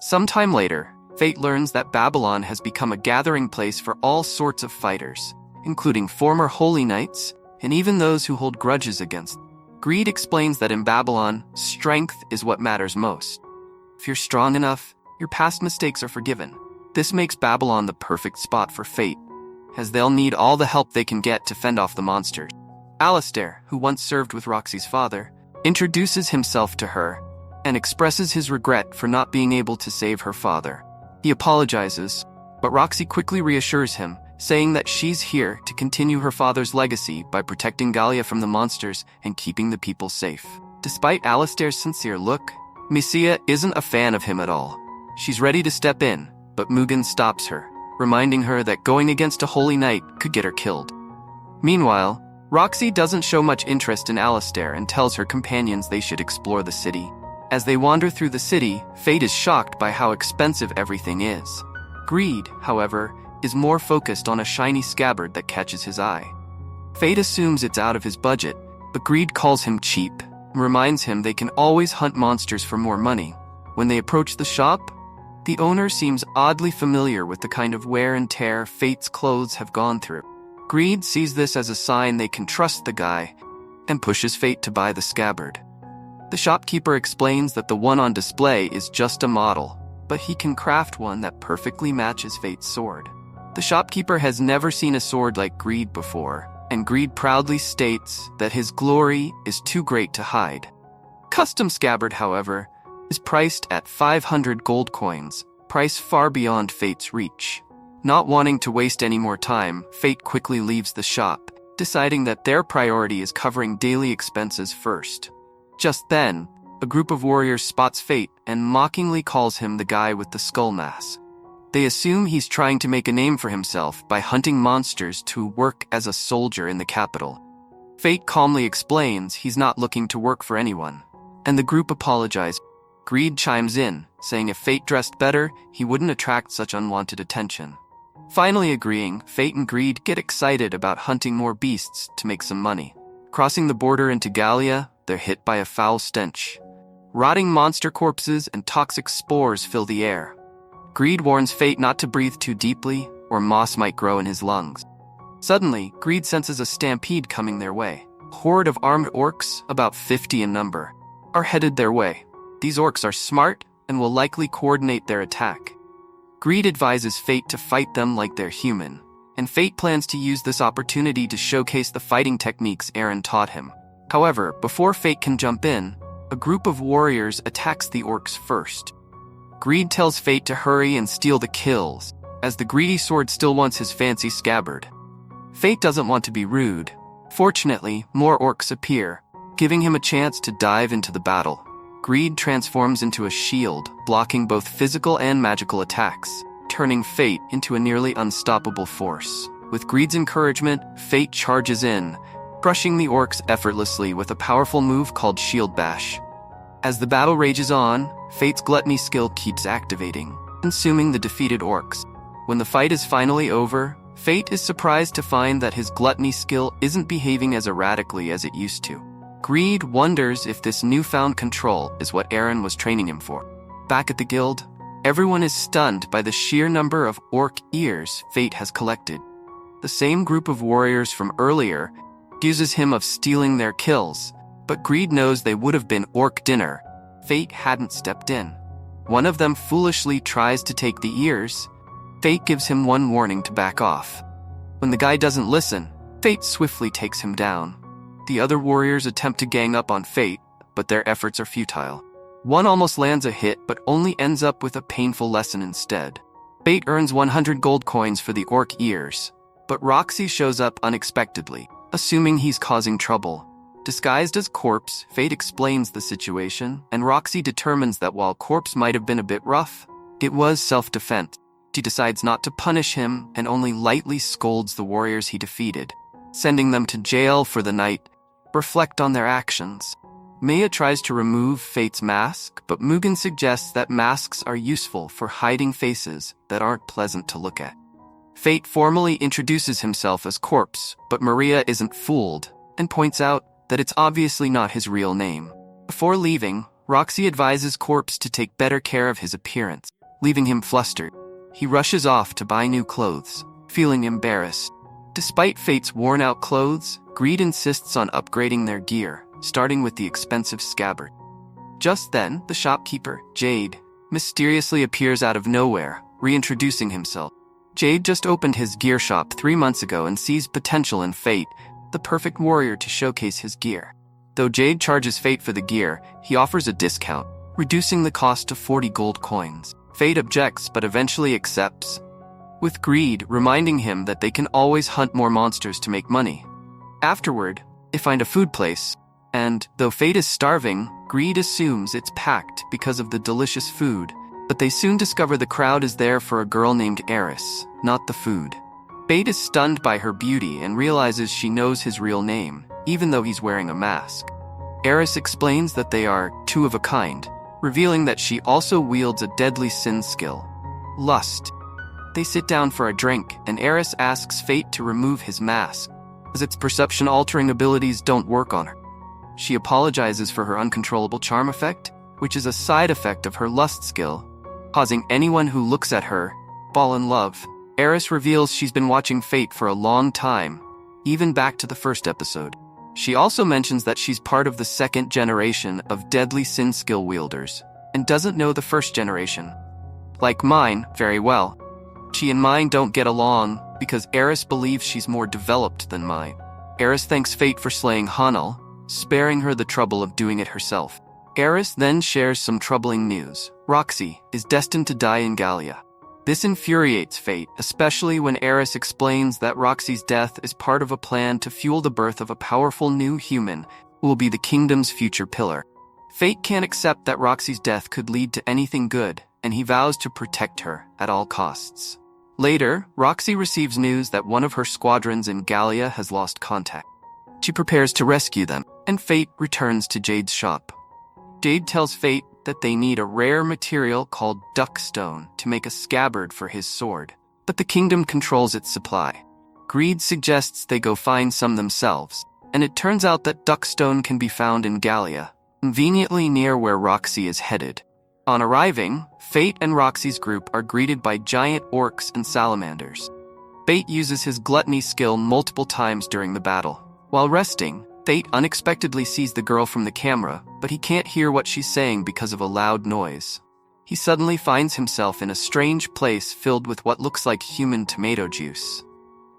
Sometime later, Fate learns that Babylon has become a gathering place for all sorts of fighters, including former holy knights and even those who hold grudges against them. Greed explains that in Babylon, strength is what matters most. If you're strong enough, your past mistakes are forgiven. This makes Babylon the perfect spot for Fate, as they'll need all the help they can get to fend off the monsters. Alistair, who once served with Roxy's father, introduces himself to her and expresses his regret for not being able to save her father. He apologizes, but Roxy quickly reassures him, saying that she's here to continue her father's legacy by protecting Galia from the monsters and keeping the people safe. Despite Alistair's sincere look, Misia isn't a fan of him at all. She's ready to step in, but Mugen stops her, reminding her that going against a holy knight could get her killed. Meanwhile, Roxy doesn't show much interest in Alistair and tells her companions they should explore the city. As they wander through the city, Fate is shocked by how expensive everything is. Greed, however, is more focused on a shiny scabbard that catches his eye. Fate assumes it's out of his budget, but Greed calls him cheap and reminds him they can always hunt monsters for more money. When they approach the shop, the owner seems oddly familiar with the kind of wear and tear Fate's clothes have gone through. Greed sees this as a sign they can trust the guy and pushes Fate to buy the scabbard. The shopkeeper explains that the one on display is just a model, but he can craft one that perfectly matches Fate's sword. The shopkeeper has never seen a sword like Greed before, and Greed proudly states that his glory is too great to hide. Custom scabbard, however, is priced at 500 gold coins, price far beyond Fate's reach. Not wanting to waste any more time, Fate quickly leaves the shop, deciding that their priority is covering daily expenses first. Just then, a group of warriors spots Fate and mockingly calls him the guy with the skull mask. They assume he's trying to make a name for himself by hunting monsters to work as a soldier in the capital. Fate calmly explains he's not looking to work for anyone, and the group apologizes. Greed chimes in, saying if Fate dressed better, he wouldn't attract such unwanted attention. Finally agreeing, Fate and Greed get excited about hunting more beasts to make some money. Crossing the border into Galia, they're hit by a foul stench. Rotting monster corpses and toxic spores fill the air. Greed warns Fate not to breathe too deeply, or moss might grow in his lungs. Suddenly, Greed senses a stampede coming their way. A horde of armed orcs, about 50 in number, are headed their way. These orcs are smart and will likely coordinate their attack. Greed advises Fate to fight them like they're human, and Fate plans to use this opportunity to showcase the fighting techniques Eren taught him. However, before Fate can jump in, a group of warriors attacks the orcs first. Greed tells Fate to hurry and steal the kills, as the greedy sword still wants his fancy scabbard. Fate doesn't want to be rude. Fortunately, more orcs appear, giving him a chance to dive into the battle. Greed transforms into a shield, blocking both physical and magical attacks, turning Fate into a nearly unstoppable force. With Greed's encouragement, Fate charges in, crushing the orcs effortlessly with a powerful move called Shield Bash. As the battle rages on, Fate's gluttony skill keeps activating, consuming the defeated orcs. When the fight is finally over, Fate is surprised to find that his gluttony skill isn't behaving as erratically as it used to. Greed wonders if this newfound control is what Eren was training him for. Back at the guild, everyone is stunned by the sheer number of orc ears Fate has collected. The same group of warriors from earlier accuses him of stealing their kills, but Greed knows they would have been orc dinner. Fate hadn't stepped in. One of them foolishly tries to take the ears. Fate gives him one warning to back off. When the guy doesn't listen, Fate swiftly takes him down. The other warriors attempt to gang up on Fate, but their efforts are futile. One almost lands a hit, but only ends up with a painful lesson instead. Fate earns 100 gold coins for the orc ears, but Roxy shows up unexpectedly, assuming he's causing trouble. Disguised as Corpse, Fate explains the situation, and Roxy determines that while Corpse might have been a bit rough, it was self-defense. She decides not to punish him and only lightly scolds the warriors he defeated, sending them to jail for the night. Reflect on their actions. Maya tries to remove Fate's mask, but Mugen suggests that masks are useful for hiding faces that aren't pleasant to look at. Fate formally introduces himself as Corpse, but Maria isn't fooled and points out that it's obviously not his real name. Before leaving, Roxy advises Corpse to take better care of his appearance. leaving him flustered. He rushes off to buy new clothes, feeling embarrassed. Despite Fate's worn-out clothes, Greed insists on upgrading their gear, starting with the expensive scabbard. Just then, the shopkeeper, Jade, mysteriously appears out of nowhere, reintroducing himself. Jade just opened his gear shop 3 months ago and sees potential in Fate, the perfect warrior to showcase his gear. Though Jade charges Fate for the gear, he offers a discount, reducing the cost to 40 gold coins. Fate objects but eventually accepts, with Greed reminding him that they can always hunt more monsters to make money. Afterward, they find a food place, and though Fate is starving, Greed assumes it's packed because of the delicious food, but they soon discover the crowd is there for a girl named Eris, not the food. Fate is stunned by her beauty and realizes she knows his real name, even though he's wearing a mask. Eris explains that they are two of a kind, revealing that she also wields a deadly sin skill, lust. They sit down for a drink, and Eris asks Fate to remove his mask, as its perception-altering abilities don't work on her. She apologizes for her uncontrollable charm effect, which is a side effect of her lust skill, causing anyone who looks at her fall in love. Eris reveals she's been watching Fate for a long time, even back to the first episode. She also mentions that she's part of the second generation of deadly sin skill wielders, and doesn't know the first generation. Like mine, very well. She and mine don't get along, because Eris believes she's more developed than mine. Eris thanks Fate for slaying Hanal, sparing her the trouble of doing it herself. Eris then shares some troubling news. Roxy is destined to die in Gallia. This infuriates Fate, especially when Eris explains that Roxy's death is part of a plan to fuel the birth of a powerful new human who will be the kingdom's future pillar. Fate can't accept that Roxy's death could lead to anything good, and he vows to protect her at all costs. Later, Roxy receives news that one of her squadrons in Gallia has lost contact. She prepares to rescue them, and Fate returns to Jade's shop. Jade tells Fate that they need a rare material called Duckstone to make a scabbard for his sword, but the kingdom controls its supply. Greed suggests they go find some themselves, and it turns out that Duckstone can be found in Gallia, conveniently near where Roxy is headed. On arriving, Fate and Roxy's group are greeted by giant orcs and salamanders. Fate uses his gluttony skill multiple times during the battle. While resting, Fate unexpectedly sees the girl from the camera, but he can't hear what she's saying because of a loud noise. He suddenly finds himself in a strange place filled with what looks like human tomato juice.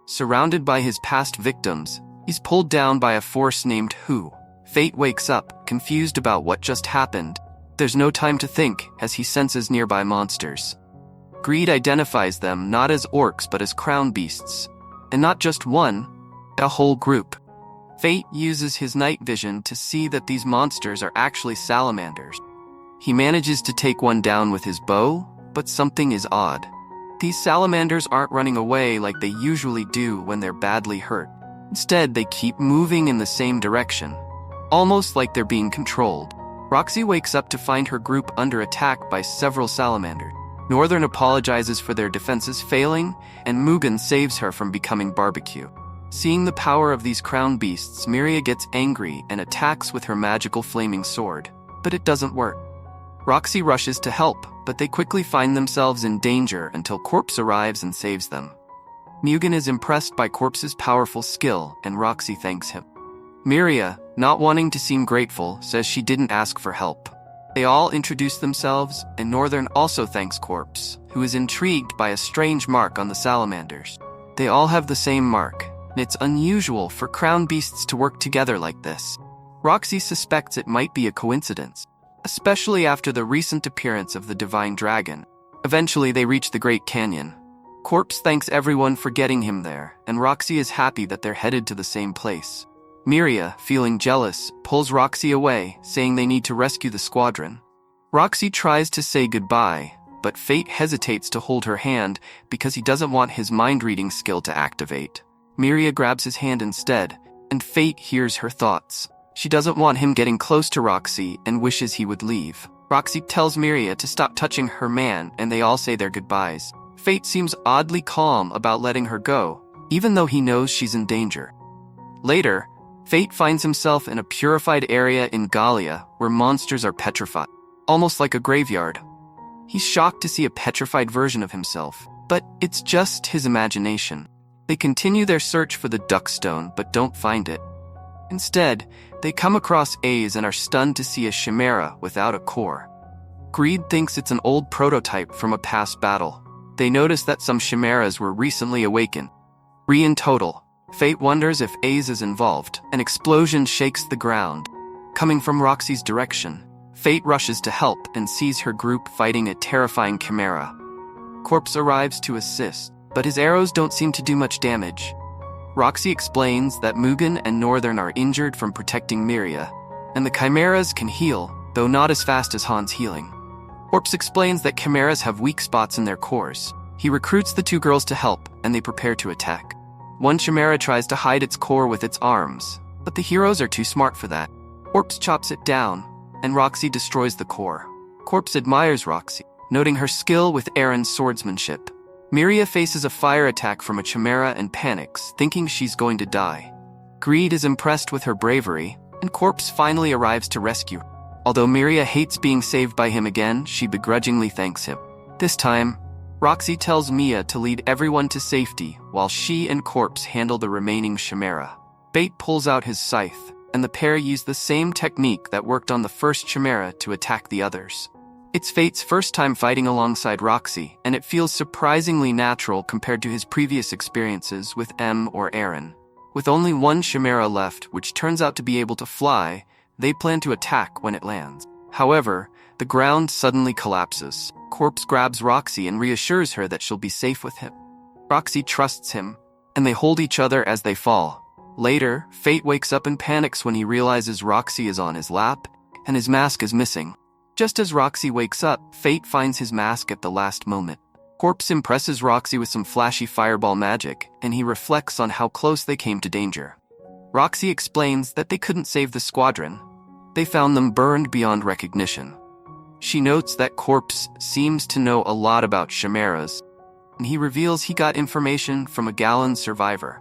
Surrounded by his past victims, he's pulled down by a force named Who. Fate wakes up, confused about what just happened. There's no time to think, as he senses nearby monsters. Greed identifies them not as orcs but as crown beasts, and not just one, a whole group. Fate uses his night vision to see that these monsters are actually salamanders. He manages to take one down with his bow, but something is odd. These salamanders aren't running away like they usually do when they're badly hurt. Instead, they keep moving in the same direction, almost like they're being controlled. Roxy wakes up to find her group under attack by several salamanders. Northern apologizes for their defenses failing, and Mugen saves her from becoming barbecue. Seeing the power of these crown beasts, Miria gets angry and attacks with her magical flaming sword, but it doesn't work. Roxy rushes to help, but they quickly find themselves in danger until Corpse arrives and saves them. Mugen is impressed by Corpse's powerful skill, and Roxy thanks him. Miria, not wanting to seem grateful, says she didn't ask for help. They all introduce themselves, and Northern also thanks Corpse, who is intrigued by a strange mark on the salamanders. They all have the same mark, and it's unusual for crown beasts to work together like this. Roxy suspects it might be a coincidence, especially after the recent appearance of the Divine Dragon. Eventually, they reach the Great Canyon. Corpse thanks everyone for getting him there, and Roxy is happy that they're headed to the same place. Miria, feeling jealous, pulls Roxy away, saying they need to rescue the squadron. Roxy tries to say goodbye, but Fate hesitates to hold her hand because he doesn't want his mind-reading skill to activate. Miria grabs his hand instead, and Fate hears her thoughts. She doesn't want him getting close to Roxy and wishes he would leave. Roxy tells Miria to stop touching her man, and they all say their goodbyes. Fate seems oddly calm about letting her go, even though he knows she's in danger. Later, Fate finds himself in a purified area in Gallia where monsters are petrified, almost like a graveyard. He's shocked to see a petrified version of himself, but it's just his imagination. They continue their search for the Duckstone but don't find it. Instead, they come across A's and are stunned to see a chimera without a core. Greed thinks it's an old prototype from a past battle. They notice that some chimeras were recently awakened. 3 in total. Fate wonders if A's is involved. An explosion shakes the ground. Coming from Roxy's direction, Fate rushes to help and sees her group fighting a terrifying chimera. Corpse arrives to assist, but his arrows don't seem to do much damage. Roxy explains that Mugen and Northern are injured from protecting Miria, and the chimeras can heal, though not as fast as Han's healing. Corpse explains that chimeras have weak spots in their cores. He recruits the 2 girls to help, and they prepare to attack. One chimera tries to hide its core with its arms, but the heroes are too smart for that. Corpse chops it down, and Roxy destroys the core. Corpse admires Roxy, noting her skill with Aaron's swordsmanship. Miria faces a fire attack from a chimera and panics, thinking she's going to die. Greed is impressed with her bravery, and Corpse finally arrives to rescue her. Although Miria hates being saved by him again, she begrudgingly thanks him. This time, Roxy tells Mia to lead everyone to safety while she and Corpse handle the remaining chimera. Fate pulls out his scythe, and the pair use the same technique that worked on the first chimera to attack the others. It's Fate's first time fighting alongside Roxy, and it feels surprisingly natural compared to his previous experiences with M or Aaron. With only one chimera left, which turns out to be able to fly, they plan to attack when it lands. However, the ground suddenly collapses. Corpse grabs Roxy and reassures her that she'll be safe with him. Roxy trusts him, and they hold each other as they fall. Later, Fate wakes up and panics when he realizes Roxy is on his lap, and his mask is missing. Just as Roxy wakes up, Fate finds his mask at the last moment. Corpse impresses Roxy with some flashy fireball magic, and he reflects on how close they came to danger. Roxy explains that they couldn't save the squadron. They found them burned beyond recognition. She notes that Corpse seems to know a lot about chimeras, and he reveals he got information from a Galan survivor.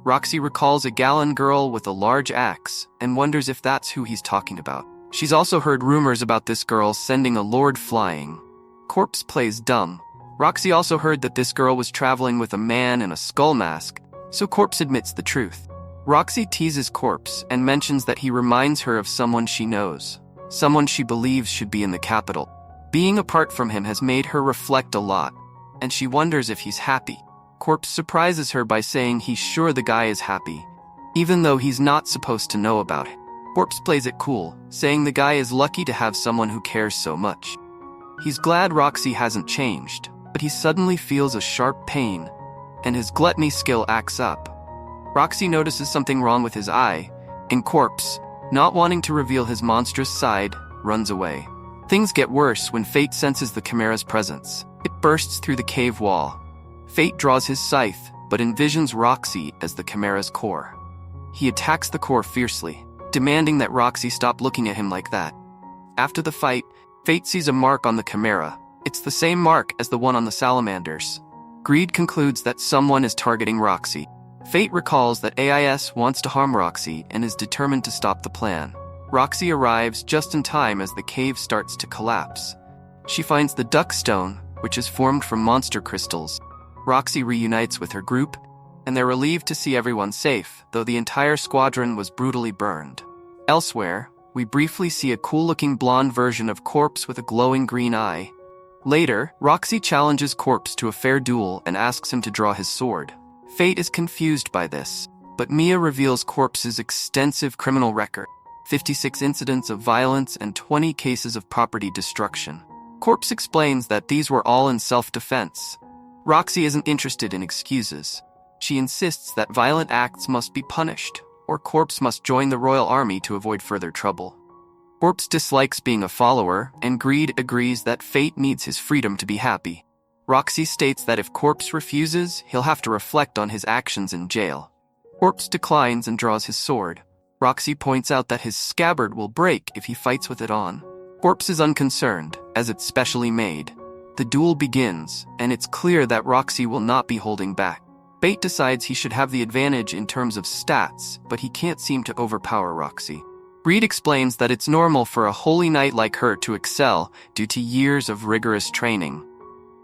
Roxy recalls a Galan girl with a large axe and wonders if that's who he's talking about. She's also heard rumors about this girl sending a lord flying. Corpse plays dumb. Roxy also heard that this girl was traveling with a man in a skull mask, so Corpse admits the truth. Roxy teases Corpse and mentions that he reminds her of someone she knows, someone she believes should be in the capital. Being apart from him has made her reflect a lot, and she wonders if he's happy. Corpse surprises her by saying he's sure the guy is happy, even though he's not supposed to know about it. Corpse plays it cool, saying the guy is lucky to have someone who cares so much. He's glad Roxy hasn't changed, but he suddenly feels a sharp pain, and his gluttony skill acts up. Roxy notices something wrong with his eye, and Corpse, not wanting to reveal his monstrous side, runs away. Things get worse when Fate senses the chimera's presence. It bursts through the cave wall. Fate draws his scythe, but envisions Roxy as the chimera's core. He attacks the core fiercely, demanding that Roxy stop looking at him like that. After the fight, Fate sees a mark on the chimera. It's the same mark as the one on the salamanders. Greed concludes that someone is targeting Roxy. Fate recalls that AIS wants to harm Roxy and is determined to stop the plan. Roxy arrives just in time as the cave starts to collapse. She finds the Duckstone, which is formed from monster crystals. Roxy reunites with her group, and they're relieved to see everyone safe, though the entire squadron was brutally burned. Elsewhere, we briefly see a cool-looking blonde version of Corpse with a glowing green eye. Later, Roxy challenges Corpse to a fair duel and asks him to draw his sword. Fate is confused by this, but Mia reveals Corpse's extensive criminal record, 56 incidents of violence and 20 cases of property destruction. Corpse explains that these were all in self-defense. Roxy isn't interested in excuses. She insists that violent acts must be punished, or Corpse must join the royal army to avoid further trouble. Corpse dislikes being a follower, and Greed agrees that Fate needs his freedom to be happy. Roxy states that if Corpse refuses, he'll have to reflect on his actions in jail. Corpse declines and draws his sword. Roxy points out that his scabbard will break if he fights with it on. Corpse is unconcerned, as it's specially made. The duel begins, and it's clear that Roxy will not be holding back. Fate decides he should have the advantage in terms of stats, but he can't seem to overpower Roxy. Greed explains that it's normal for a holy knight like her to excel due to years of rigorous training.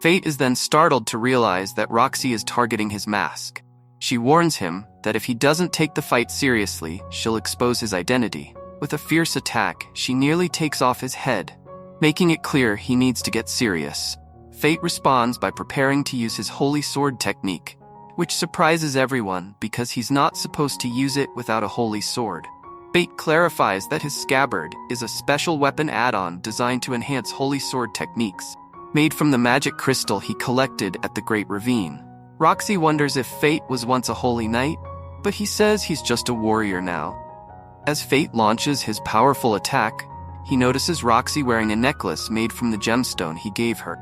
Fate is then startled to realize that Roxy is targeting his mask. She warns him that if he doesn't take the fight seriously, she'll expose his identity. With a fierce attack, she nearly takes off his head, making it clear he needs to get serious. Fate responds by preparing to use his holy sword technique, which surprises everyone because he's not supposed to use it without a holy sword. Fate clarifies that his scabbard is a special weapon add-on designed to enhance holy sword techniques, made from the magic crystal he collected at the Great Ravine. Roxy wonders if Fate was once a holy knight, but he says he's just a warrior now. As Fate launches his powerful attack, he notices Roxy wearing a necklace made from the gemstone he gave her.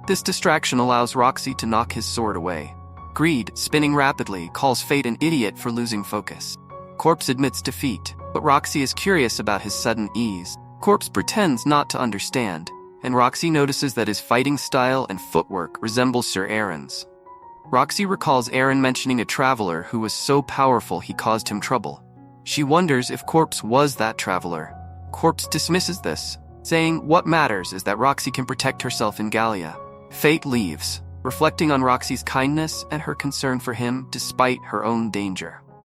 This distraction allows Roxy to knock his sword away. Greed, spinning rapidly, calls Fate an idiot for losing focus. Corpse admits defeat, but Roxy is curious about his sudden ease. Corpse pretends not to understand, and Roxy notices that his fighting style and footwork resemble Sir Aaron's. Roxy recalls Aaron mentioning a traveler who was so powerful he caused him trouble. She wonders if Corpse was that traveler. Corpse dismisses this, saying what matters is that Roxy can protect herself in Gallia. Fate leaves, reflecting on Roxy's kindness and her concern for him despite her own danger.